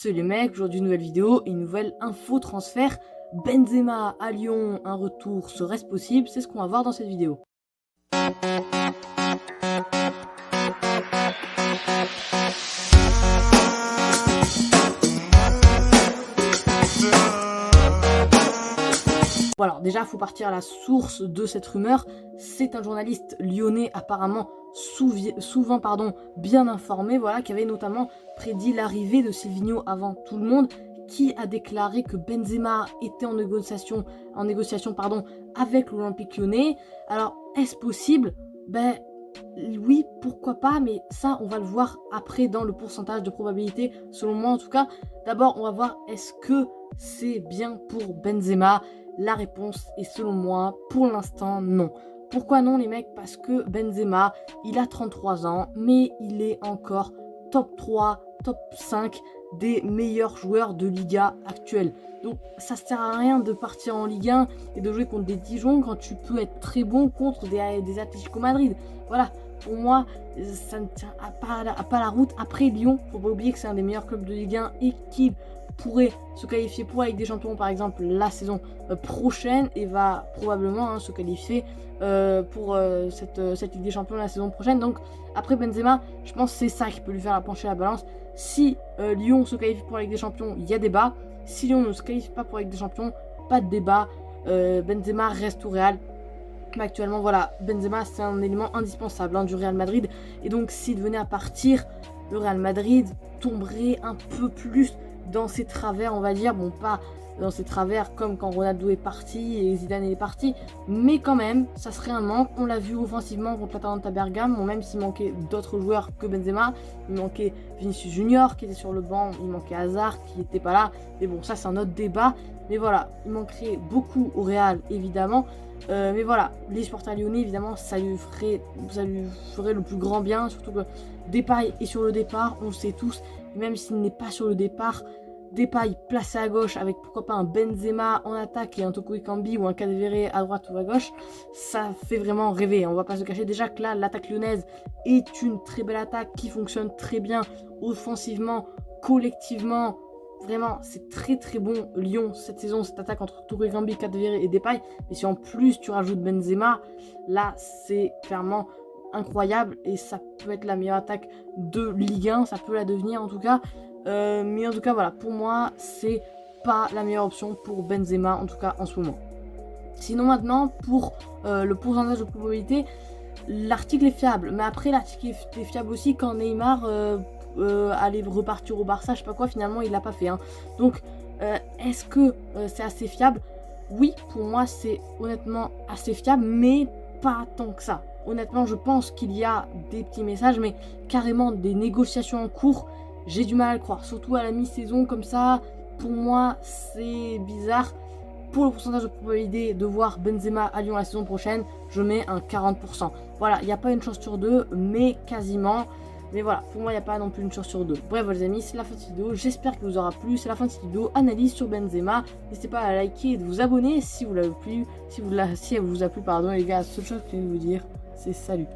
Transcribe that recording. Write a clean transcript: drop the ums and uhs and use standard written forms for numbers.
Salut les mecs, aujourd'hui une nouvelle vidéo et une nouvelle info transfert. Benzema à Lyon, un retour serait-ce possible? C'est ce qu'on va voir dans cette vidéo. Bon alors déjà, il faut partir à la source de cette rumeur. C'est un journaliste lyonnais apparemment souvent bien informé, voilà, qui avait notamment prédit l'arrivée de Silvinho avant tout le monde, qui a déclaré que Benzema était en négociation avec l'Olympique Lyonnais. Alors, est-ce possible? Ben oui, pourquoi pas, mais ça, on va le voir après dans le pourcentage de probabilité, selon moi en tout cas. D'abord, on va voir est-ce que c'est bien pour Benzema. La réponse est selon moi, pour l'instant, non. Pourquoi non les mecs? Parce que Benzema, il a 33 ans, mais il est encore top 3, top 5 des meilleurs joueurs de Liga actuelle. Donc ça sert à rien de partir en Ligue 1 et de jouer contre des Dijon quand tu peux être très bon contre des Atlético Madrid. Voilà, pour moi, ça ne tient pas la route. Après Lyon, faut pas oublier que c'est un des meilleurs clubs de Ligue 1 et qu'il pourrait se qualifier pour la Ligue des Champions par exemple la saison prochaine et va probablement se qualifier pour cette Ligue des Champions la saison prochaine. Donc après Benzema, je pense que c'est ça qui peut lui faire pencher la balance. Si Lyon se qualifie pour la Ligue des Champions, il y a débat. Si Lyon ne se qualifie pas pour la Ligue des Champions, pas de débat. Benzema reste au Real. Mais actuellement, voilà, Benzema, c'est un élément indispensable du Real Madrid. Et donc, s'il venait à partir, le Real Madrid tomberait un peu plus dans ses travers, on va dire. Bon, pas dans ses travers comme quand Ronaldo est parti et Zidane est parti. Mais quand même, ça serait un manque. On l'a vu offensivement contre l'Atalanta Bergame. Bon, même s'il manquait d'autres joueurs que Benzema. Il manquait Vinicius Junior qui était sur le banc. Il manquait Hazard qui n'était pas là. Mais bon, ça, c'est un autre débat. Mais voilà, il manquerait beaucoup au Real, évidemment. Mais voilà, les supporters lyonnais, évidemment, ça lui ferait le plus grand bien. Surtout que Depay est sur le départ, on le sait tous. Et même s'il n'est pas sur le départ, Depay placé à gauche avec pourquoi pas un Benzema en attaque et un Toko Ekambi ou un Kadewere à droite ou à gauche, ça fait vraiment rêver. On va pas se cacher déjà que là, l'attaque lyonnaise est une très belle attaque qui fonctionne très bien offensivement, collectivement. Vraiment, c'est très très bon Lyon cette saison, cette attaque entre Toko Ekambi, Kadewere et Depay. Mais si en plus tu rajoutes Benzema, là c'est clairement incroyable et ça peut être la meilleure attaque de Ligue 1, ça peut la devenir en tout cas. Mais en tout cas voilà, pour moi c'est pas la meilleure option pour Benzema en tout cas en ce moment. Sinon maintenant pour le pourcentage de probabilité, l'article est fiable, mais après l'article est fiable aussi quand Neymar aller repartir au Barça, je sais pas quoi, finalement il l'a pas fait. Donc est-ce que c'est assez fiable? Oui, pour moi c'est honnêtement assez fiable, mais pas tant que ça. Honnêtement, je pense qu'il y a des petits messages, mais carrément des négociations en cours, j'ai du mal à le croire. Surtout à la mi-saison comme ça, pour moi c'est bizarre. Pour le pourcentage de probabilité de voir Benzema à Lyon la saison prochaine, je mets un 40%. Voilà, il n'y a pas une chance sur deux, mais quasiment. Mais voilà, pour moi, il n'y a pas non plus une chance sur deux. Bref, les amis, c'est la fin de cette vidéo. J'espère qu'elle vous aura plu. C'est la fin de cette vidéo. Analyse sur Benzema. N'hésitez pas à liker et de vous abonner si vous l'avez plu. Si elle vous a plu, pardon, les gars. La seule chose que je vais vous dire, c'est salut.